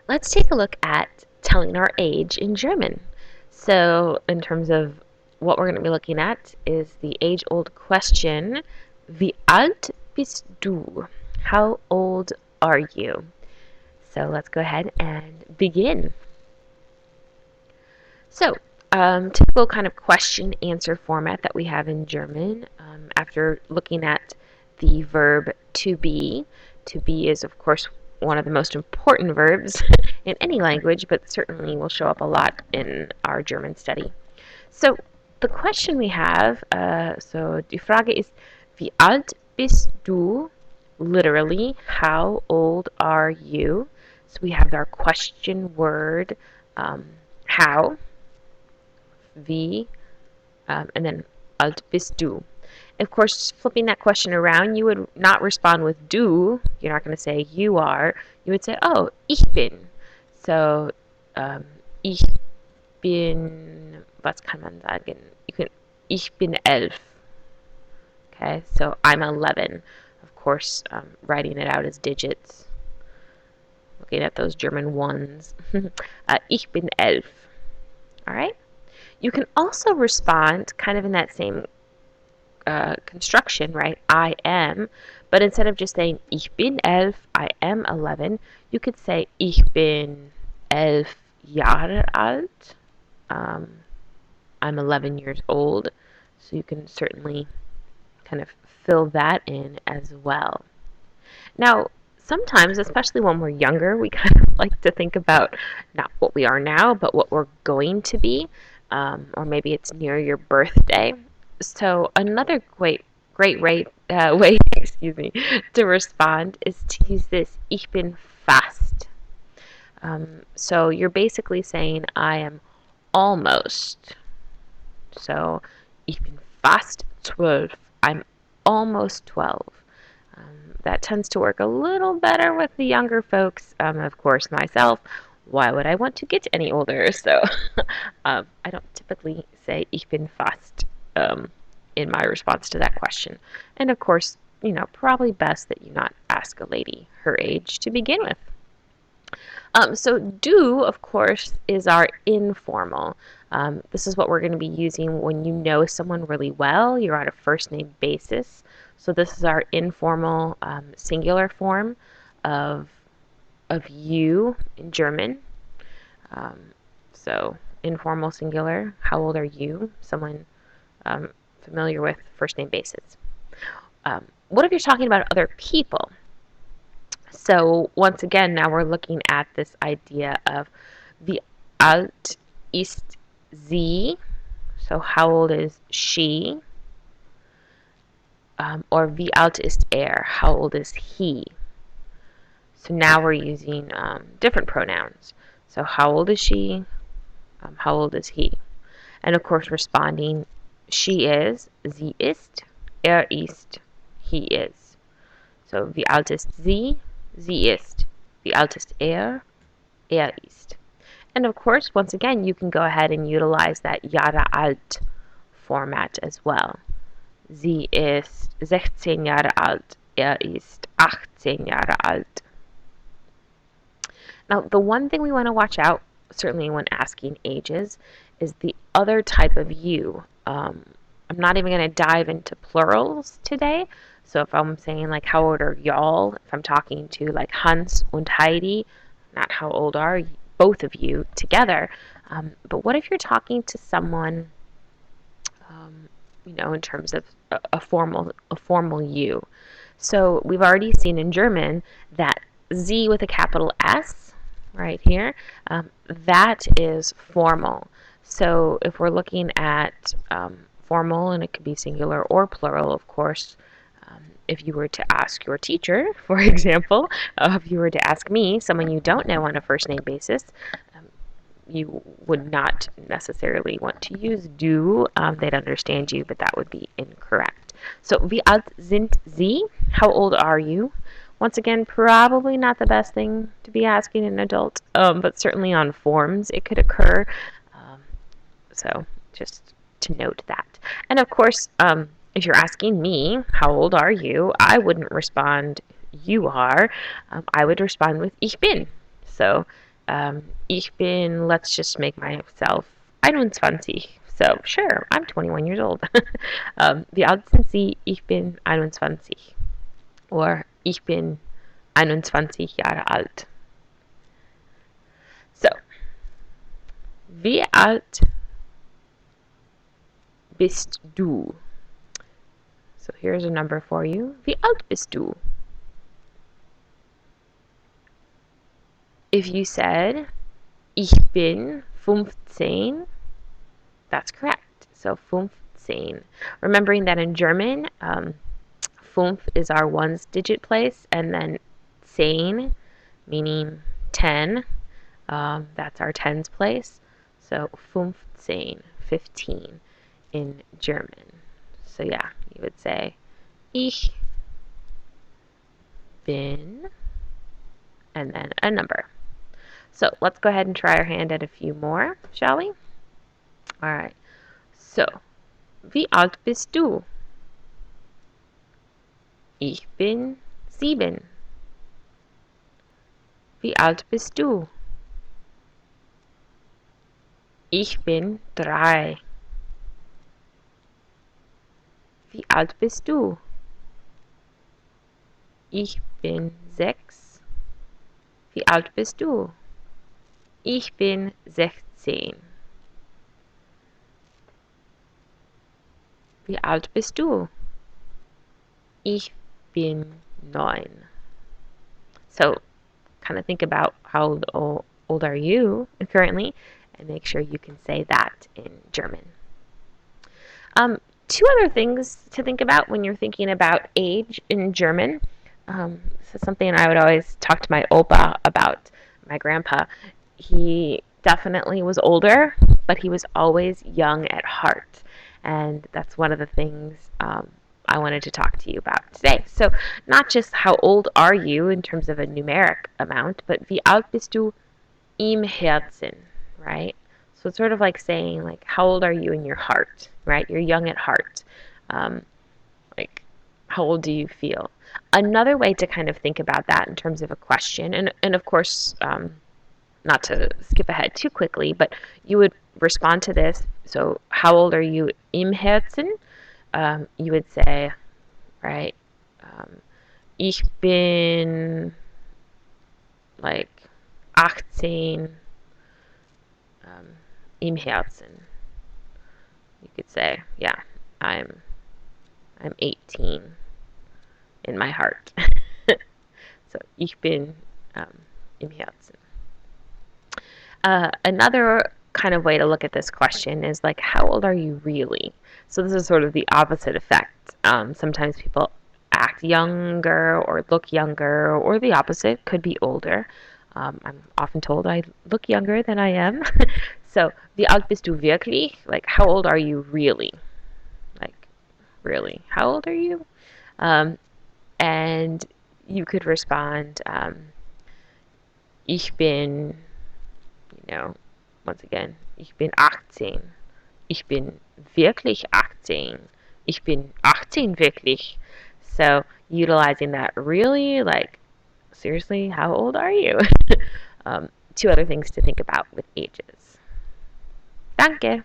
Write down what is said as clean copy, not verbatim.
Let's take a look at telling our age in German. So, in terms of what we're going to be looking at is the age-old question, Wie alt bist du? How old are you? So let's go ahead and begin. So, typical kind of question answer format that we have in German after looking at the verb to be. To be is, of course, one of the most important verbs in any language, but certainly will show up a lot in our German study. So, the question we have, die Frage ist, wie alt bist du? Literally, how old are you? So we have our question word, how, wie, and then alt bist du. Of course, flipping that question around, you would not respond with du. You're not going to say you are. You would say, oh, ich bin. So, ich bin, was kann man sagen? Ich bin 11. Okay, so I'm 11. Of course, writing it out as digits. Looking at those German ones. Ich bin 11. All right? You can also respond kind of in that same construction, right? I am. But instead of just saying ich bin 11, I am 11, you could say ich bin 11 Jahre alt. I'm 11 years old. So you can certainly kind of fill that in as well. Now, sometimes, especially when we're younger, we kind of like to think about not what we are now, but what we're going to be, or maybe it's near your birthday. So another great way, excuse me, to respond is to use this "Ich bin fast." So you're basically saying I am almost. So ich bin fast 12. I'm almost 12. That tends to work a little better with the younger folks. Of course, myself, why would I want to get any older? So I don't typically say ich bin fast in my response to that question. And of course, probably best that you not ask a lady her age to begin with. So du, of course, is our informal. This is what we're going to be using when you know someone really well. You're on a first name basis. So this is our informal singular form of you in German. So informal singular. How old are you? Someone familiar with first name basis. What if you're talking about other people? So once again, now we're looking at this idea of wie alt ist sie? So how old is she? Or wie alt ist er? How old is he? So now we're using different pronouns. So how old is she? How old is he? And of course responding, she is, sie ist, er ist, he is. So wie alt ist sie? Sie ist. Wie alt ist er? Er ist. And of course, once again, you can go ahead and utilize that Jahre alt format as well. Sie ist 16 Jahre alt. Er ist 18 Jahre alt. Now, the one thing we want to watch out, certainly when asking ages, is the other type of you. I'm not even going to dive into plurals today. So if I'm saying like, how old are y'all? If I'm talking to like Hans und Heidi, not how old are both of you together. But what if you're talking to someone, in terms of a formal you? So we've already seen in German that Z with a capital S right here, that is formal. So if we're looking at formal, and it could be singular or plural, of course, if you were to ask your teacher, for example, if you were to ask me, someone you don't know on a first name basis, you would not necessarily want to use du. They'd understand you, but that would be incorrect. So, wie alt sind Sie? How old are you? Once again, probably not the best thing to be asking an adult, but certainly on forms it could occur. So, just to note that. And of course, if you're asking me, how old are you? I wouldn't respond, you are. I would respond with ich bin. So Ich bin, let's just make myself 21. So, sure, I'm 21 years old. Wie alt sind Sie? Ich bin 21. Or, ich bin 21 Jahre alt. So, wie alt bist du? So here's a number for you. Wie alt bist du? If you said, ich bin 15, that's correct. So 15. Remembering that in German, fünf is our ones digit place, and then zehn, meaning 10, that's our tens place. So 15, 15 in German. So yeah, you would say, ich bin, and then a number. So let's go ahead and try our hand at a few more, shall we? All right. So, wie alt bist du? Ich bin 7. Wie alt bist du? Ich bin 3. Wie alt bist du? Ich bin 6. Wie alt bist du? Ich bin 16. Wie alt bist du? Ich bin 9. So, kind of think about how old are you currently, and make sure you can say that in German. Two other things to think about when you're thinking about age in German. This is something I would always talk to my Opa about, my grandpa. He definitely was older, but he was always young at heart. And that's one of the things I wanted to talk to you about today. So not just how old are you in terms of a numeric amount, but wie alt bist du im Herzen, right? So it's sort of like saying, like, how old are you in your heart, right? You're young at heart. Like, how old do you feel? Another way to kind of think about that in terms of a question, and of course, not to skip ahead too quickly, but you would respond to this. So, how old are you im Herzen? You would say, right, ich bin like 18 im Herzen. You could say, yeah, I'm 18 in my heart. So, ich bin im Herzen. Another kind of way to look at this question is like, how old are you really? So this is sort of the opposite effect. Sometimes people act younger or look younger, or the opposite, could be older. I'm often told I look younger than I am. So, wie alt bist du wirklich? Like, how old are you really? Like, really, how old are you? And you could respond, ich bin, once again, ich bin 18. Ich bin wirklich 18. Ich bin 18 wirklich. So, utilizing that really, like, seriously, how old are you? Two other things to think about with ages. Danke!